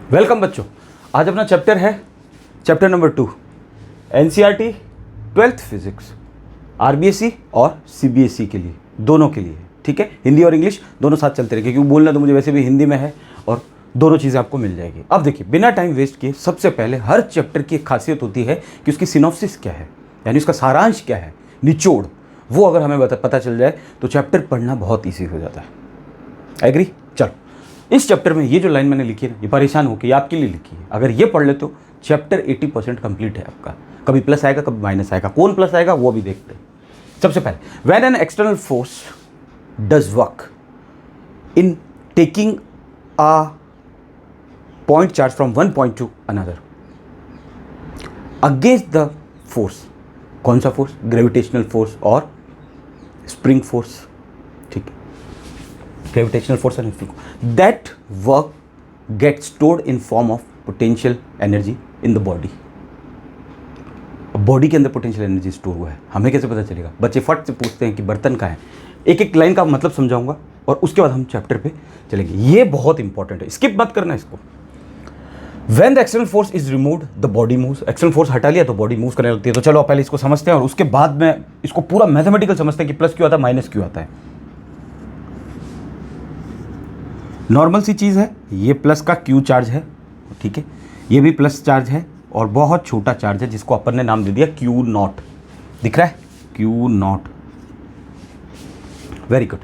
Welcome बच्चों। आज अपना चैप्टर है chapter number 2 NCERT 12th physics RBSE और सीबीएसई के लिए, दोनों के लिए। ठीक है, हिंदी और इंग्लिश दोनों साथ चलते रहेंगे क्योंकि बोलना तो मुझे वैसे भी हिंदी में है और दोनों चीज़ें आपको मिल जाएगी। अब देखिए, बिना टाइम वेस्ट किए सबसे पहले हर चैप्टर की एक खासियत होती है कि उसकी सिनॉप्सिस क्या है, यानी उसका सारांश क्या है, निचोड़। वो अगर हमें पता चल जाए तो चैप्टर पढ़ना बहुत ईजी हो जाता है। एग्री? चलो, इस चैप्टर में ये जो लाइन मैंने लिखी है ना, ये परेशान होकर ये आपके लिए लिखी है। अगर ये पढ़ ले तो चैप्टर 80% कंप्लीट है आपका। कभी प्लस आएगा, कभी माइनस आएगा, कौन प्लस आएगा वो भी देखते हैं। सबसे पहले, when an external force does work in taking a point charge from one point two another against the force, कौन सा फोर्स? ग्रेविटेशनल फोर्स और स्प्रिंग फोर्स। ठीक है, gravitational force and spring, that work gets stored in form of potential energy in the body। Body के अंदर potential energy store हुआ है, हमें कैसे पता चलेगा? बच्चे फट से पूछते हैं कि बर्तन का है। एक एक लाइन का मतलब समझाऊंगा और उसके बाद हम चैप्टर पे चलेंगे। ये बहुत इंपॉर्टेंट है, स्किप मत करना इसको। When the external force is removed, the body moves। External force हटा लिया तो बॉडी मूव करने लगती है। तो चलो पहले इसको समझते हैं और उसके बाद में इसको पूरा मैथमेटिकल समझते हैं कि प्लस क्यों आता है, माइनस क्यों आता है। नॉर्मल सी चीज़ है, ये प्लस का क्यू चार्ज है, ठीक है, ये भी प्लस चार्ज है और बहुत छोटा चार्ज है जिसको अपन ने नाम दे दिया क्यू नॉट। दिख रहा है? Q not. Very good.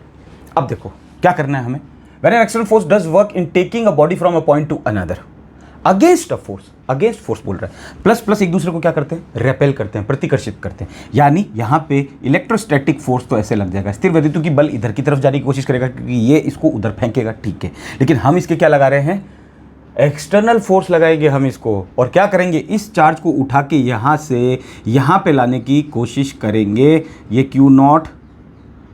अब देखो क्या करना है हमें। When an external force does work in taking a body from a point two another against a force, against force बोल रहा है। प्लस प्लस एक दूसरे को क्या करते हैं? रेपेल करते हैं, प्रतिकर्षित करते हैं। यानी यहाँ पे इलेक्ट्रोस्टैटिक फोर्स तो ऐसे लग जाएगा, स्थिर वैद्युत की बल इधर की तरफ जाने की कोशिश करेगा क्योंकि ये इसको उधर फेंकेगा, ठीक है। लेकिन हम इसके क्या लगा रहे हैं? एक्सटर्नल फोर्स लगाएंगे हम इसको और क्या करेंगे? इस चार्ज को उठा के यहाँ से यहाँ पे लाने की कोशिश करेंगे। ये Q not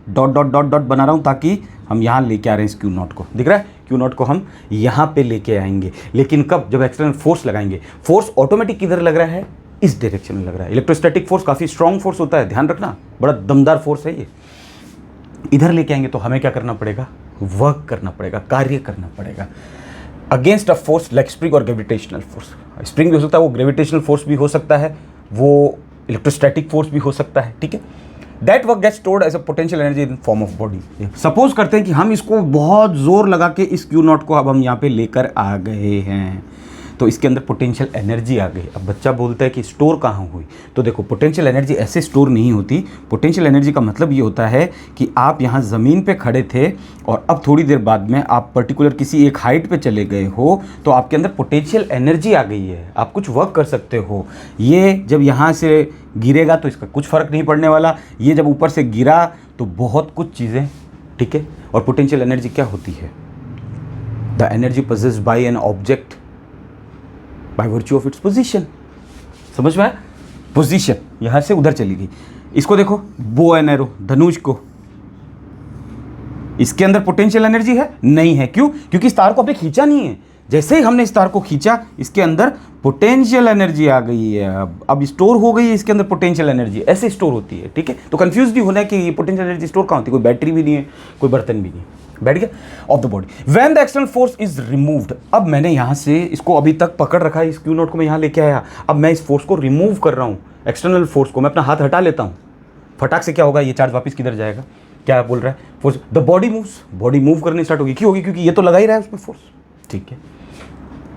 dot dot dot dot बना रहा हूँ ताकि हम यहाँ लेके आ रहे हैं इस क्यू नॉट को। दिख रहा है? क्यू नॉट को हम यहाँ पे लेके आएंगे। लेकिन कब? जब एक्सटर्नल फोर्स लगाएंगे। फोर्स ऑटोमेटिक किधर लग रहा है? इस डायरेक्शन में लग रहा है। इलेक्ट्रोस्टैटिक फोर्स काफ़ी स्ट्रॉन्ग फोर्स होता है, ध्यान रखना, बड़ा दमदार फोर्स है ये। इधर लेके आएंगे तो हमें क्या करना पड़ेगा? वर्क करना पड़ेगा, कार्य करना पड़ेगा against a force like spring और ग्रेविटेशनल फोर्स। स्प्रिंग भी हो सकता है, वो ग्रेविटेशनल फोर्स भी हो सकता है, वो इलेक्ट्रोस्टैटिक फोर्स भी हो सकता है, ठीक है। That work gets stored as a potential energy in form of body. Suppose करते हैं कि हम इसको बहुत जोर लगा के इस क्यू नॉट को अब हम यहाँ पे लेकर आ गए हैं, तो इसके अंदर पोटेंशियल एनर्जी आ गई। अब बच्चा बोलता है कि स्टोर कहाँ हुई? तो देखो, पोटेंशियल एनर्जी ऐसे स्टोर नहीं होती। पोटेंशियल एनर्जी का मतलब ये होता है कि आप यहाँ ज़मीन पे खड़े थे और अब थोड़ी देर बाद में आप पर्टिकुलर किसी एक हाइट पे चले गए हो तो आपके अंदर पोटेंशियल एनर्जी आ गई है, आप कुछ वर्क कर सकते हो। ये जब यहाँ से गिरेगा तो इसका कुछ फ़र्क नहीं पड़ने वाला, ये जब ऊपर से गिरा तो बहुत कुछ चीज़ें, ठीक है। और पोटेंशियल एनर्जी क्या होती है? The energy possessed by an object by virtue of its position. समझ में आया? पोजीशन यहां से उधर चली गई। इसको देखो, बो एंड एरो, धनुष को, इसके अंदर पोटेंशियल एनर्जी है? नहीं है। क्यों? क्योंकि इस तार को अभी खींचा नहीं है। जैसे ही हमने इस तार को खींचा, इसके अंदर पोटेंशियल एनर्जी आ गई है। अब स्टोर हो गई है इसके अंदर पोटेंशियल एनर्जी, ऐसे स्टोर होती है, ठीक है। तो कंफ्यूज नहीं होना है कि ये पोटेंशियल एनर्जी स्टोर कहाँ होती है। कोई बैटरी भी नहीं है, कोई बर्तन भी नहीं है, बैठ गया, of the body. When the external force is removed, अब मैंने यहाँ से इसको अभी तक पकड़ रखा है, इस क्यू नॉट को मैं यहाँ लेके आया, अब मैं इस फोर्स को रिमूव कर रहा हूँ। एक्सटर्नल फोर्स को मैं अपना हाथ हटा लेता हूँ, फटाक से क्या होगा? ये चार्ज वापस किधर जाएगा? क्या बोल रहा है? Force, the body moves, body move करनी स्टार्ट होगी। क्यों होगी? क्योंकि ये तो लगा ही रहा है उसमें फोर्स, ठीक है।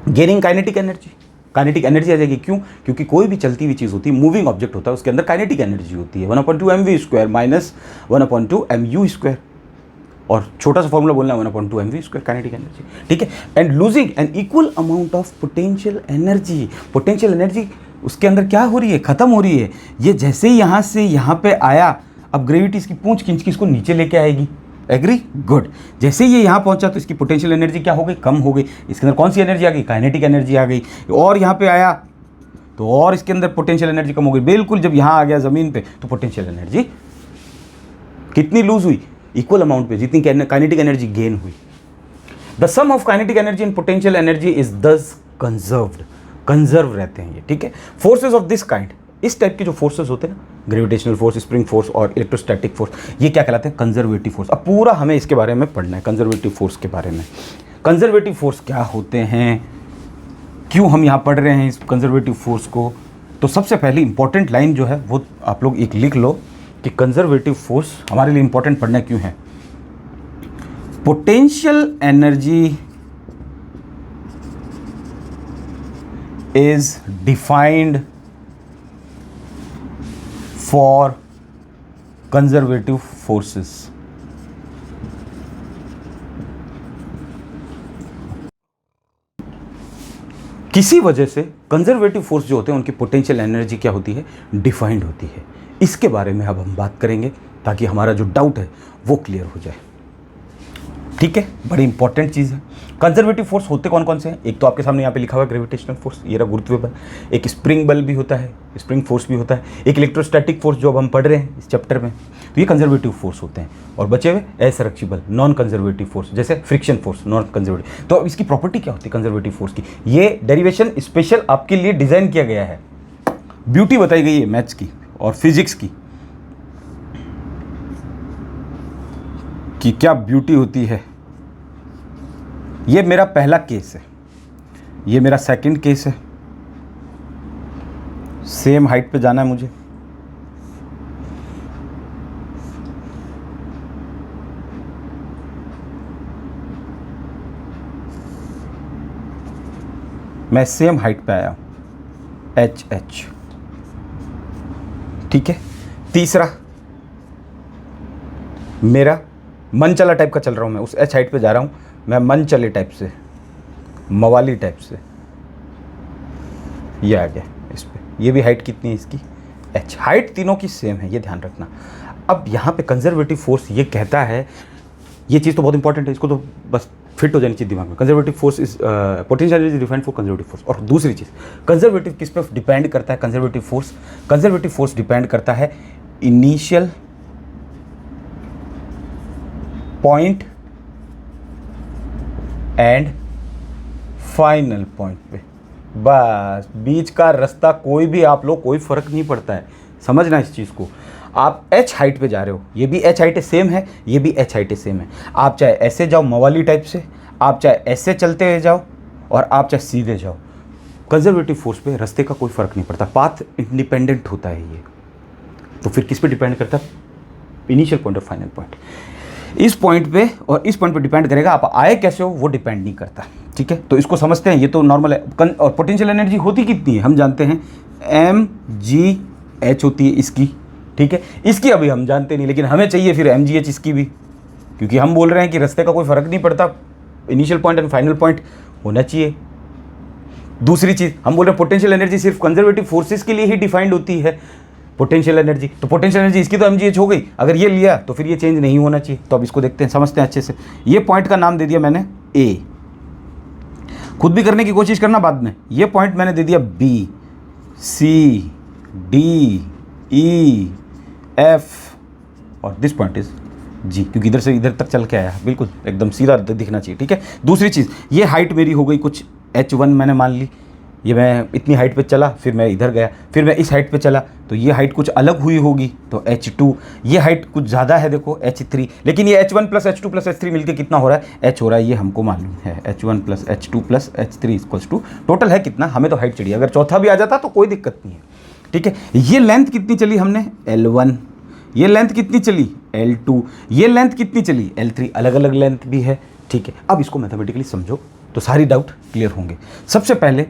Gaining kinetic energy, kinetic energy आ जाएगी। क्यों? क्योंकि कोई भी चलती हुई चीज़ होती है, मूविंग ऑब्जेक्ट होता है, उसके अंदर काइनेटिक एनर्जी होती है 1/2 mv² माइनस 1/2 mu²। और छोटा सा फॉर्मूला बोलना है 1/2 mv² काइनेटिक एनर्जी, ठीक है। And losing an equal amount of potential energy. Potential energy उसके अंदर क्या हो रही है? खत्म हो रही है। ये जैसे ही यहाँ से यहाँ पे आया, अब ग्रेविटी इसकी पूंछ खींच के इसको नीचे लेके आएगी। एग्री? गुड। जैसे ये यहाँ पहुँचा तो इसकी पोटेंशियल एनर्जी क्या हो गई? कम हो गई। इसके अंदर कौन सी एनर्जी आ गई? काइनेटिक एनर्जी आ गई। और यहाँ पे आया तो और इसके अंदर पोटेंशियल एनर्जी कम हो गई। बिल्कुल जब यहाँ आ गया ज़मीन पे तो पोटेंशियल एनर्जी कितनी लूज हुई? इक्वल अमाउंट पे, जितनी काइनेटिक एनर्जी गेन हुई। The sum of kinetic energy and potential energy is thus conserved, conserve रहते हैं ये, ठीक है। फोर्सेज ऑफ दिस काइंड, इस टाइप के जो फोर्सेस होते हैं ना, ग्रेविटेशनल फोर्स, स्प्रिंग फोर्स और इलेक्ट्रोस्टैटिक फोर्स, ये क्या कहलाते हैं? Conservative force. अब पूरा हमें इसके बारे में पढ़ना है, कंजर्वेटिव फोर्स के बारे में। कंजर्वेटिव फोर्स क्या होते हैं? क्यों हम यहाँ पढ़ रहे हैं इस कंजर्वेटिव फोर्स को, तो सबसे पहली इंपॉर्टेंट लाइन जो है वो आप लोग एक लिख लो कि कंजर्वेटिव फोर्स हमारे लिए इंपॉर्टेंट पढ़ना क्यों है। Potential energy is defined for conservative forces. किसी वजह से कंजर्वेटिव फोर्स जो होते हैं उनकी पोटेंशियल एनर्जी क्या होती है, डिफाइंड होती है। इसके बारे में अब हम बात करेंगे ताकि हमारा जो डाउट है वो क्लियर हो जाए। ठीक है, बड़ी इंपॉर्टेंट चीज़ है। कंजर्वेटिव फोर्स होते कौन कौन से हैं? एक तो आपके सामने यहाँ पे लिखा हुआ है ग्रेविटेशनल फोर्स, ये रहा गुरुत्वीय बल। एक स्प्रिंग बल भी होता है, स्प्रिंग फोर्स भी होता है। एक इलेक्ट्रोस्टैटिक फोर्स जो अब हम पढ़ रहे हैं इस चैप्टर में, तो ये कंजर्वेटिव फोर्स होते हैं। और बचे हुए असंरक्षी बल, नॉन कंजर्वेटिव फोर्स, जैसे फ्रिक्शन फोर्स, नॉन कंजर्वेटिव। तो अब इसकी प्रॉपर्टी क्या होती है कंजर्वेटिव फोर्स की? ये डेरिवेशन स्पेशल आपके लिए डिजाइन किया गया है, ब्यूटी बताई गई है मैथ्स की और फिजिक्स की कि क्या ब्यूटी होती है। ये मेरा पहला केस है, ये मेरा सेकंड केस है। सेम हाइट पे जाना है मुझे। मैं सेम हाइट पे आया एच एच, ठीक है। तीसरा मेरा मन चला टाइप का चल रहा हूं, मैं उस एच हाइट पे जा रहा हूं, मैं मन चले टाइप से, मवाली टाइप से, ये आ गया इस पे। ये भी हाइट कितनी है इसकी, एच। हाइट तीनों की सेम है, ये ध्यान रखना। अब यहाँ पे कंजर्वेटिव फोर्स ये कहता है, ये चीज़ तो बहुत इंपॉर्टेंट है, इसको तो बस फिट हो जानी चाहिए दिमाग में। Conservative force is potential energy defined for conservative force. और दूसरी चीज़, कंजर्वेटिव किस पे डिपेंड करता है? कंजर्वेटिव फोर्स डिपेंड करता है initial point and final point पे। बस बीच का रास्ता कोई भी आप लोग, कोई फर्क नहीं पड़ता है, समझना इस चीज़ को। आप एच हाइट पे जा रहे हो, ये भी एच हाइट सेम है, ये भी एच हाइट सेम है। आप चाहे ऐसे जाओ मवाली टाइप से, आप चाहे ऐसे चलते हुए जाओ, और आप चाहे सीधे जाओ, कंजर्वेटिव फोर्स पे रास्ते का कोई फर्क नहीं पड़ता, पाथ इंडिपेंडेंट होता है ये। तो फिर किस पे डिपेंड करता है? इनिशियल पॉइंट और फाइनल पॉइंट। इस पॉइंट पे और इस पॉइंट पे डिपेंड करेगा, आप आए कैसे हो वो डिपेंड नहीं करता। ठीक है, तो इसको समझते हैं, ये तो नॉर्मल है। और पोटेंशियल एनर्जी होती कितनी है हम जानते हैं, mgh होती है इसकी। ठीक है, इसकी अभी हम जानते नहीं, लेकिन हमें चाहिए फिर mgh इसकी भी, क्योंकि हम बोल रहे हैं कि रास्ते का कोई फर्क नहीं पड़ता, initial point and final point होना चाहिए। दूसरी चीज़, हम बोल रहे हैं पोटेंशियल एनर्जी सिर्फ कंजर्वेटिव फोर्सेस के लिए ही डिफाइंड होती है पोटेंशियल एनर्जी। तो पोटेंशियल एनर्जी इसकी तो mgh हो गई, अगर ये लिया तो फिर ये चेंज नहीं होना चाहिए। तो अब इसको देखते हैं, समझते हैं अच्छे से। ये पॉइंट का नाम दे दिया मैंने A, खुद भी करने की कोशिश करना बाद में। ये पॉइंट मैंने दे दिया B, C, D, E, F, और दिस पॉइंट इज G, क्योंकि इधर से इधर तक चल के आया, बिल्कुल एकदम सीधा दिखना चाहिए। ठीक है, दूसरी चीज़, ये हाइट मेरी हो गई कुछ h1 मैंने मान ली, ये मैं इतनी हाइट पे चला, फिर मैं इधर गया, फिर मैं इस हाइट पे चला, तो ये हाइट कुछ अलग हुई होगी, तो h2। ये हाइट कुछ ज़्यादा है, देखो h3, लेकिन ये h1 plus h2 plus h3 मिलकर कितना हो रहा है, h हो रहा है, ये हमको मालूम है। h1 plus h2 plus h3 equals to total है कितना, हमें तो हाइट चढ़ी। अगर चौथा भी आ जाता तो कोई दिक्कत नहीं है। ठीक है, ये लेंथ कितनी चली हमने, L1, ये लेंथ कितनी चली, L2, ये लेंथ कितनी चली, L3, अलग अलग लेंथ भी है। ठीक है, अब इसको मैथमेटिकली समझो तो सारी डाउट क्लियर होंगे। सबसे पहले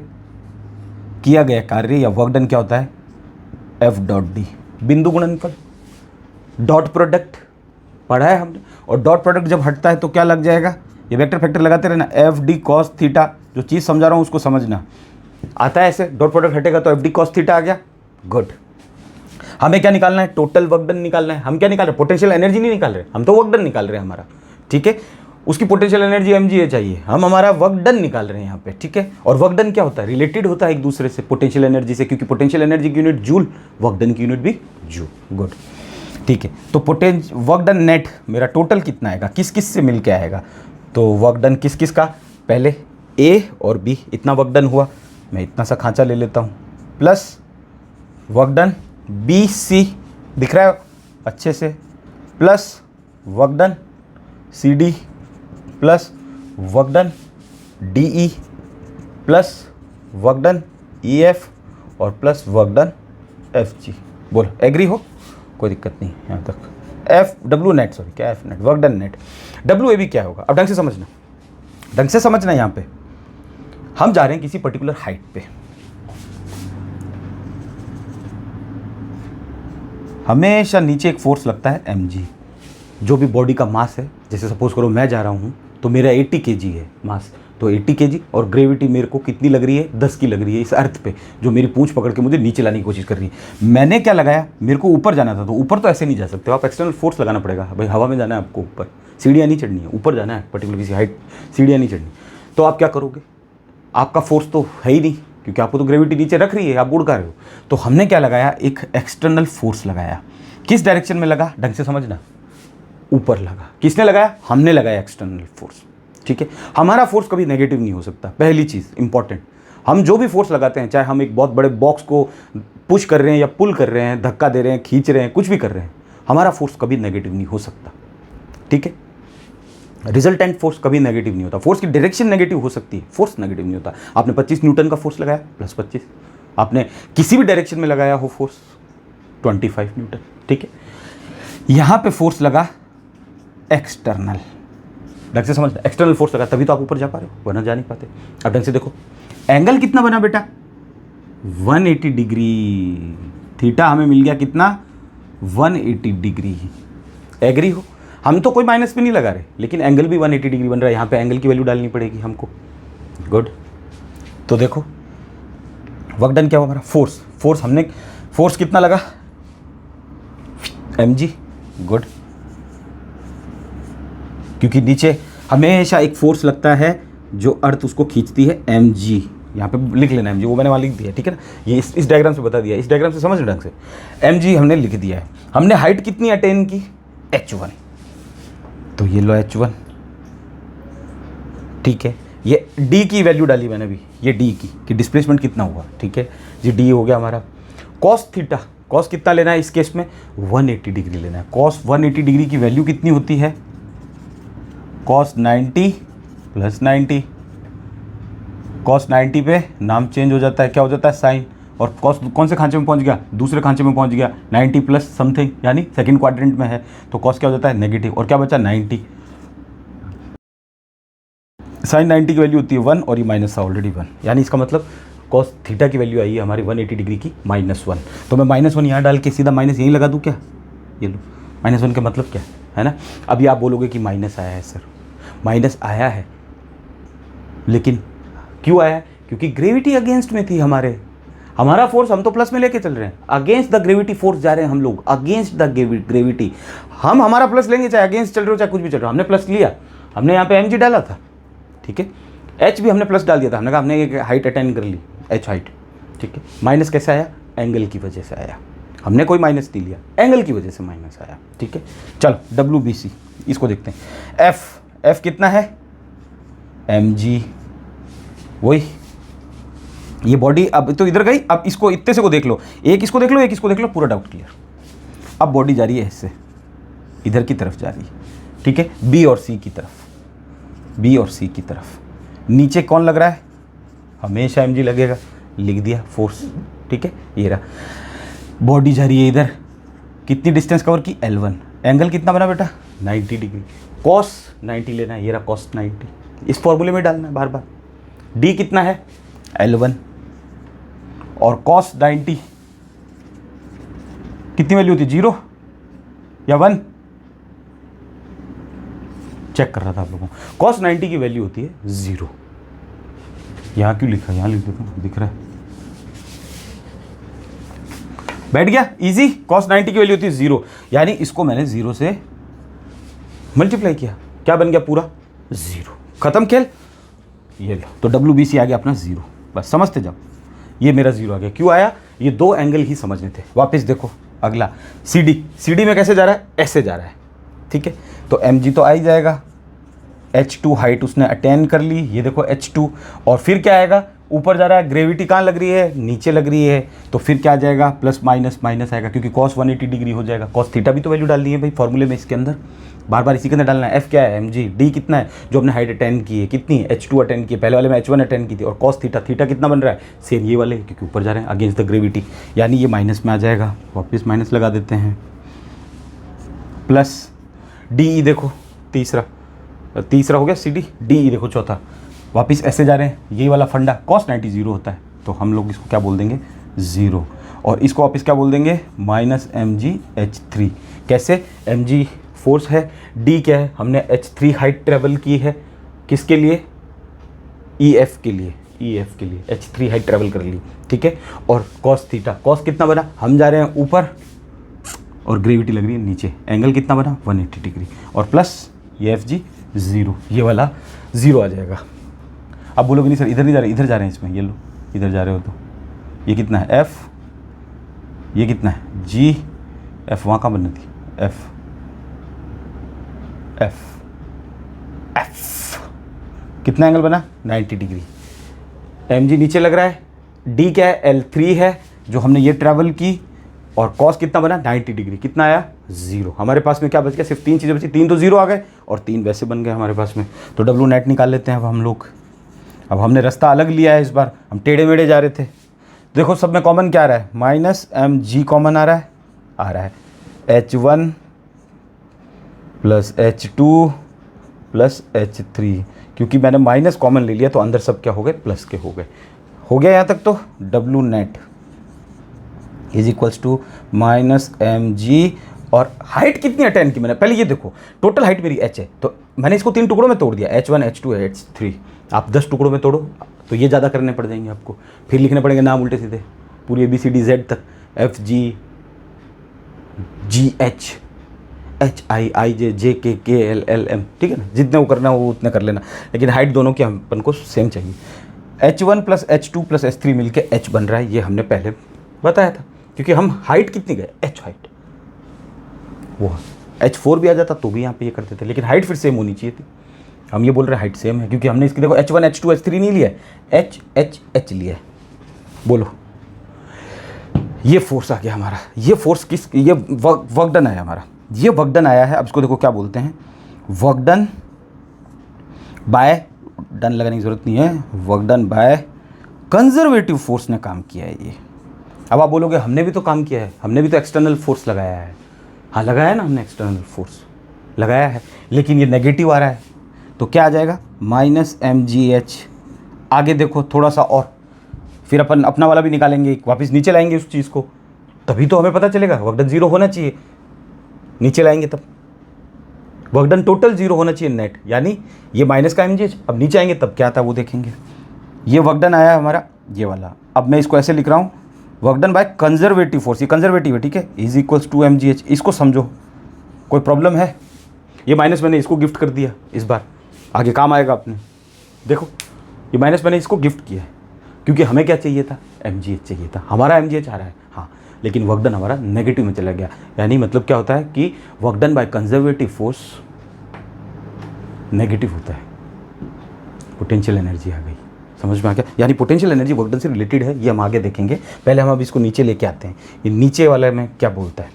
किया गया कार्य या वर्क डन क्या होता है, F डॉट डी, बिंदु गुणनफल, डॉट प्रोडक्ट पढ़ा है हमने। और डॉट प्रोडक्ट जब हटता है तो क्या लग जाएगा, ये वेक्टर फैक्टर लगाते रहना, एफ डी कॉस थीटा। जो चीज़ समझा रहा हूँ उसको समझना, आता है ऐसे, डॉट प्रोडक्ट हटेगा तो एफ डी कॉस थीटा आ गया, गुड। हमें क्या निकालना है, टोटल वर्क डन निकालना है। हम क्या निकाल रहे हैं, पोटेंशियल एनर्जी नहीं निकाल रहे, हम तो वर्क डन निकाल रहे हैं हमारा। ठीक है, उसकी पोटेंशियल एनर्जी mgh चाहिए, हम हमारा वर्क डन निकाल रहे हैं यहाँ पे। ठीक है, और वर्क डन क्या होता है, रिलेटेड होता है एक दूसरे से पोटेंशियल एनर्जी से, क्योंकि पोटेंशियल एनर्जी की यूनिट जूल, वर्क डन की यूनिट भी जूल, गुड। ठीक है, तो वर्क डन नेट मेरा टोटल कितना आएगा, किस किस से मिल के आएगा, तो वर्क डन किस किस का, पहले A और B, इतना वर्क डन हुआ, मैं इतना सा खांचा ले लेता हूँ, प्लस वर्क डन BC, दिख रहा है अच्छे से, plus work done CD, plus work done DE, plus work done EF और प्लस वर्क डन FG। बोलो एग्री हो, कोई दिक्कत नहीं यहाँ तक। W नेट, सॉरी क्या F net, work done net. WAB क्या होगा, अब ढंग से समझना यहाँ पे हम जा रहे हैं किसी पर्टिकुलर हाइट पे, हमेशा नीचे एक फोर्स लगता है mg, जो भी बॉडी का मास है। जैसे सपोज करो मैं जा रहा हूँ तो मेरा 80 kg है मास, तो 80 kg और ग्रेविटी मेरे को कितनी लग रही है, 10 की लग रही है इस अर्थ पे, जो मेरी पूंछ पकड़ के मुझे नीचे लाने की कोशिश कर रही है। मैंने क्या लगाया, मेरे को ऊपर जाना था, तो ऊपर तो ऐसे नहीं जा सकते, आप एक्सटर्नल फोर्स लगाना पड़ेगा। भाई हवा में जाना है आपको, ऊपर सीढ़ियाँ नहीं चढ़नी है, ऊपर जाना है पर्टिकुलर किसी हाइट, सीढ़ियाँ नहीं चढ़नी। तो आप क्या करोगे, आपका फोर्स तो है ही नहीं, क्योंकि आपको तो ग्रेविटी नीचे रख रही है, आप उड़ का रहे हो। तो हमने क्या लगाया, एक एक्सटर्नल फोर्स लगाया। किस डायरेक्शन में लगा, ढंग से समझना, ऊपर लगा। किसने लगाया, हमने लगाया एक्सटर्नल फोर्स। ठीक है, हमारा फोर्स कभी नेगेटिव नहीं हो सकता, पहली चीज़ इंपॉर्टेंट। हम जो भी फोर्स लगाते हैं, चाहे हम एक बहुत बड़े बॉक्स को पुश कर रहे हैं या पुल कर रहे हैं, धक्का दे रहे हैं, खींच रहे हैं, कुछ भी कर रहे हैं, हमारा फोर्स कभी नेगेटिव नहीं हो सकता। ठीक है, रिजल्टेंट फोर्स कभी नेगेटिव नहीं होता। फोर्स की डायरेक्शन नेगेटिव हो सकती है, फोर्स नेगेटिव नहीं होता। आपने 25 न्यूटन का फोर्स लगाया प्लस 25, आपने किसी भी डायरेक्शन में लगाया हो फोर्स 25 न्यूटन। ठीक है, यहाँ पे फोर्स लगा एक्सटर्नल, ढंग से समझना, एक्सटर्नल फोर्स लगा तभी तो आप ऊपर जा पा रहे हो, वरना जा नहीं पाते। अब ढंग से देखो, एंगल कितना बना बेटा, 180 डिग्री। थीटा हमें मिल गया कितना, 180 डिग्री। एग्री हो, हम तो कोई माइनस भी नहीं लगा रहे, लेकिन एंगल भी 180 डिग्री बन रहा है। यहाँ पे एंगल की वैल्यू डालनी पड़ेगी हमको। गुड, तो देखो वर्क डन क्या हुआ हमारा, फोर्स हमने, फोर्स कितना लगा mg। गुड, क्योंकि नीचे हमेशा एक फोर्स लगता है जो अर्थ उसको खींचती है, mg। यहाँ पे लिख लेना mg, वो मैंने वहाँ लिख दिया, ठीक है ना, ये इस डायग्राम से बता दिया, इस डायग्राम से समझ ढंग से। mg हमने लिख दिया है। हमने हाइट कितनी अटेन की, h1, तो ये लो h1। ठीक है, ये d की वैल्यू डाली मैंने अभी, ये d की कि डिस्प्लेसमेंट कितना हुआ। ठीक है जी, d हो गया हमारा। cos थीटा, cos कितना लेना है इस केस में, 180 डिग्री लेना है। cos 180 डिग्री की वैल्यू कितनी होती है, cos 90 प्लस 90। cos 90 पे नाम चेंज हो जाता है, क्या हो जाता है, साइन। और cos कौन से खांचे में पहुंच गया, दूसरे खांचे में पहुंच गया, 90 प्लस समथिंग, यानी सेकंड क्वाड्रेंट में है, तो cos क्या हो जाता है, नेगेटिव। और क्या बचा, 90। साइन 90 की वैल्यू होती है 1 और ये माइनस था ऑलरेडी 1, यानी इसका मतलब cos थीटा की वैल्यू आई है हमारी 180 डिग्री की -1। तो मैं -1 यहाँ डाल के सीधा माइनस यहीं लगा दूँ क्या, ये लो -1 का मतलब क्या है ना। अभी आप बोलोगे कि माइनस आया है सर, माइनस आया है, लेकिन क्यों आया है, क्योंकि ग्रेविटी अगेंस्ट में थी हमारा फोर्स, हम तो प्लस में लेके चल रहे हैं, अगेंस्ट द ग्रेविटी फोर्स जा रहे हैं हम लोग, अगेंस्ट द ग्रेविटी। हम हमारा प्लस लेंगे, चाहे अगेंस्ट चल रहे हो चाहे कुछ भी चल रहा हो। हमने प्लस लिया, हमने यहाँ पे mg डाला था, ठीक है, h भी हमने प्लस डाल दिया था, हमने कहा हमने एक हाइट अटेन कर ली, h हाइट। ठीक है, माइनस कैसे आया, एंगल की वजह से आया, हमने कोई माइनस नहीं लिया, एंगल की वजह से माइनस आया। ठीक है, चलो WBC इसको देखते हैं। f कितना है, mg, वही ये बॉडी अब तो इधर गई, अब इसको इतने से को देख लो, एक इसको देख लो, एक इसको देख लो, पूरा डाउट क्लियर। अब बॉडी जा रही है इससे इधर की तरफ जा रही है, ठीक है, B और C की तरफ, B और C की तरफ। नीचे कौन लग रहा है, हमेशा mg लगेगा, लिख दिया फोर्स। ठीक है, ये रहा, बॉडी जा रही है इधर, कितनी डिस्टेंस कवर की, L1। एंगल कितना बना बेटा, 90 डिग्री। cos 90 लेना है, ये रहा cos 90, इस फॉर्मूले में डालना है बार बार। d कितना है, L1, और cos 90 कितनी वैल्यू होती है, 0 या 1, चेक कर रहा था आप लोगों को। cos 90 की वैल्यू होती है 0। यहाँ क्यों लिखा, यहाँ लिख देता हूँ, दिख रहा है, बैठ गया, इजी। cos 90 की वैल्यू होती है 0, यानी इसको मैंने 0 से मल्टीप्लाई किया, क्या बन गया, पूरा 0, खत्म खेल। ये लो, तो WBC आ गया अपना 0, बस समझते जाओ, ये मेरा 0 आ गया। क्यों आया, ये दो एंगल ही समझने थे। वापस देखो अगला, CD में कैसे जा रहा है, ऐसे जा रहा है। ठीक है, तो mg तो आ ही जाएगा, h2 हाइट उसने अटेन कर ली, ये देखो h2, और फिर क्या आएगा, ऊपर जा रहा है, ग्रेविटी कहाँ लग रही है, नीचे लग रही है, तो फिर क्या आ जाएगा, प्लस माइनस माइनस आएगा, क्योंकि cos 180 डिग्री हो जाएगा। cos थीटा भी तो वैल्यू डाल दी है भाई फॉर्मूले में इसके अंदर, बार बार इसी के अंदर डालना है। एफ क्या है, mg, डी कितना है, जो हमने हाइट अटेंड की है, कितनी है, h2 अटेंड की है, पहले वाले में h1 अटेंड की थी, और cos थीटा, थीटा कितना बन रहा है, सेम ये वाले क्योंकि ऊपर जा रहे हैं अगेंस्ट द ग्रेविटी, यानी ये माइनस में आ जाएगा, वापस माइनस लगा देते हैं, प्लस डी देखो तीसरा हो गया, सी डी, डी देखो चौथा, वापस ऐसे जा रहे हैं, यही वाला फंडा, cos 90 जीरो होता है, तो हम लोग इसको क्या बोल देंगे, ज़ीरो, और इसको वापस क्या बोल देंगे, -mgh3। कैसे, mg फोर्स है, d क्या है, हमने h3 हाइट ट्रेवल की है, किसके लिए, EF के लिए h3 हाइट ट्रेवल कर ली, ठीक है, और cos थीटा, cos कितना बना, हम जा रहे हैं ऊपर और ग्रेविटी लग रही है नीचे, एंगल कितना बना 180 डिग्री, और प्लस ये एफ जी ज़ीरो, ये वाला ज़ीरो आ जाएगा। अब बोलोगे नहीं सर इधर नहीं जा रहे, इधर जा रहे हैं इसमें, ये लो इधर जा रहे हो तो ये कितना है एफ, ये कितना है जी, एफ वहाँ कहाँ बननी थी, एफ एफ एफ कितना एंगल बना 90 डिग्री, एम जी नीचे लग रहा है, डी क्या है L3 है जो हमने ये ट्रैवल की, और कॉस कितना बना 90 डिग्री, कितना आया ज़ीरो। हमारे पास में क्या बच गया, सिर्फ 3 चीज़ें बची, 3 तो ज़ीरो आ गए और 3 वैसे बन गए हमारे पास में, तो डब्ल्यू नेट निकाल लेते हैं अब हम लोग। अब हमने रास्ता अलग लिया है, इस बार हम टेढ़े मेढ़े जा रहे थे, देखो सब में कॉमन क्या आ रहा है, -mg कॉमन आ रहा है h1 + h2 + h3, क्योंकि मैंने माइनस कॉमन ले लिया तो अंदर सब क्या हो गए, प्लस के हो गए, हो गया यहाँ तक। तो डब्ल्यू नेट = -mg, और हाइट कितनी अटेंड की मैंने, पहले ये देखो टोटल हाइट मेरी h है, तो मैंने इसको 3 टुकड़ों में तोड़ दिया, h1 h2 h3, आप 10 टुकड़ों में तोड़ो तो ये ज़्यादा करने पड़ जाएंगे आपको, फिर लिखने पड़ेंगे नाम उल्टे सीधे पूरी ABCD तक, FG GH HI IJ JK KL LM, ठीक है ना, जितने वो करना वो उतने कर लेना, लेकिन हाइट दोनों की अपन को सेम चाहिए। h1 + h2 + h3 मिलके h बन रहा है, ये हमने पहले बताया था, क्योंकि हम हाइट कितनी गए, h हाइट, वो h4 भी आ जाता तो भी यहाँ पे ये करते थे, लेकिन हाइट फिर सेम होनी चाहिए थी, हम ये बोल रहे हैं हाइट सेम है, क्योंकि हमने इसकी देखो h1 h2 h3 नहीं लिया है, h लिया है। बोलो ये फोर्स आ गया हमारा, ये फोर्स किस, ये वर्क डन आया हमारा, ये वर्क डन आया है। अब इसको देखो क्या बोलते हैं, वर्क डन बाय, डन लगाने की जरूरत नहीं है, work done by conservative force ने काम किया है ये। अब आप बोलोगे हमने भी तो काम किया है, हमने भी तो एक्सटर्नल फोर्स लगाया है, हाँ लगाया है ना हमने, एक्सटर्नल फोर्स लगाया है, लेकिन ये नेगेटिव आ रहा है, तो क्या आ जाएगा -mgh। आगे देखो थोड़ा सा और, फिर अपन अपना वाला भी निकालेंगे, वापस नीचे लाएंगे उस चीज़ को, तभी तो हमें पता चलेगा वर्क डन ज़ीरो होना चाहिए, नीचे लाएंगे तब वर्क डन टोटल ज़ीरो होना चाहिए नेट, यानी ये माइनस का mgh, अब नीचे आएंगे तब क्या था वो देखेंगे। ये वर्क डन आया हमारा ये वाला, अब मैं इसको ऐसे लिख रहा हूँ, work done by conservative force, ये कंजर्वेटिव है ठीक है, = mgh, इसको समझो, कोई प्रॉब्लम है, ये माइनस मैंने इसको गिफ्ट कर दिया, इस बार आगे काम आएगा अपने, देखो ये माइनस मैंने इसको गिफ्ट किया है, क्योंकि हमें क्या चाहिए था, mgh चाहिए था, हमारा mgh आ रहा है हाँ, लेकिन वर्क डन हमारा नेगेटिव में चला गया, यानी मतलब क्या होता है कि work done by conservative force negative होता है, पोटेंशियल एनर्जी आ गई, समझ में आ गया, यानी पोटेंशियल एनर्जी वर्क डन से रिलेटेड है, ये हम आगे देखेंगे, पहले हम अब इसको नीचे लेके आते हैं। ये नीचे वाले में क्या बोलता है,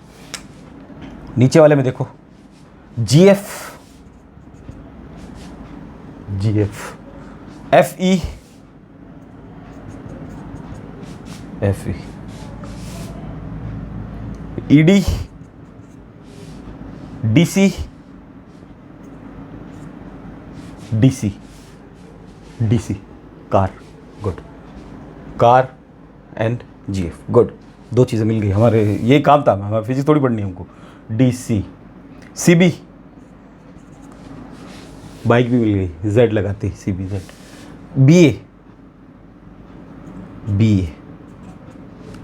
नीचे वाले में देखो GF FE ED DC car, good, car and GF, good, 2 चीज़ें मिल गई हमारे, ये काम था, हमारा फिजिक्स थोड़ी पढ़नी है हमको। DC CB, बाइक भी मिल गई, Z लगाती CB Z, BA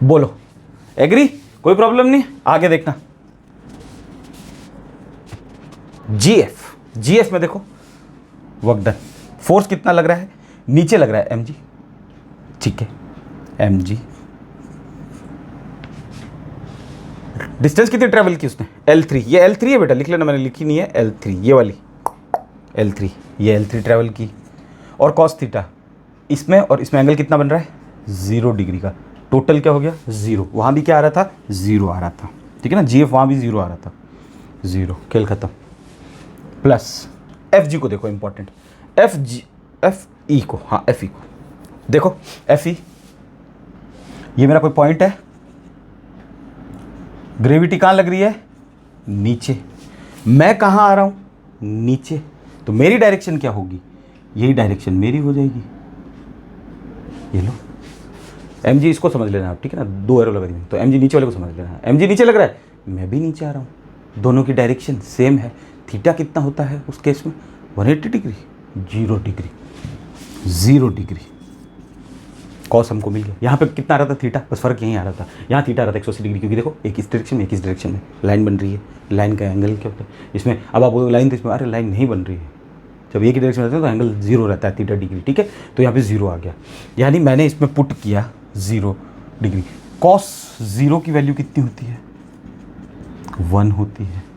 बोलो एग्री, कोई प्रॉब्लम नहीं, आगे देखना। GF में देखो वर्क डन, फोर्स कितना लग रहा है, नीचे लग रहा है mg, ठीक है mg, डिस्टेंस कितनी ट्रेवल की उसने, L3, ये L3 है बेटा, लिख लेना, मैंने लिखी नहीं है, L3 ये वाली L3, ये L3 ट्रेवल की, और cos थीटा इसमें और इसमें एंगल कितना बन रहा है 0 डिग्री का, टोटल क्या हो गया 0, वहाँ भी क्या आ रहा था 0 आ रहा था, ठीक है ना, GF वहाँ भी 0 आ रहा था, 0, खेल खत्म। प्लस एफ जी को देखो इंपॉर्टेंट, एफ ई को, हाँ एफ ई को देखो, एफ ई ये मेरा कोई पॉइंट है, ग्रेविटी कहाँ लग रही है, नीचे, मैं कहाँ आ रहा हूँ, नीचे, तो मेरी डायरेक्शन क्या होगी, यही डायरेक्शन मेरी हो जाएगी। ये लो एम जी, इसको समझ लेना आप, ठीक है ना, दो एरो लगा दी, तो एम जी नीचे वाले को समझ लेना, एम जी नीचे लग रहा है, मैं भी नीचे आ रहा हूँ, दोनों की डायरेक्शन सेम है। थीटा कितना होता है उस केस में, 180 डिग्री, 0 डिग्री, 0 डिग्री। कॉस हमको मिल गया। यहाँ पे कितना आ रहा था थीटा, बस फर्क यहीं आ रहा था, यहाँ थीटा आ रहा था 180 डिग्री, क्योंकि देखो एक इस डायरेक्शन में एक इस डायरेक्शन में लाइन बन रही है, लाइन का एंगल क्या होता है इसमें, अब आप बोलोगे लाइन, तो इसमें अरे लाइन नहीं बन रही है, जब एक ही डायरेक्शन रहता है तो एंगल 0 रहता है, थीटा डिग्री, ठीक है, तो यहाँ पे 0 आ गया, यानी मैंने इसमें पुट किया 0 डिग्री। कॉस 0 की वैल्यू कितनी होती है, 1 होती है।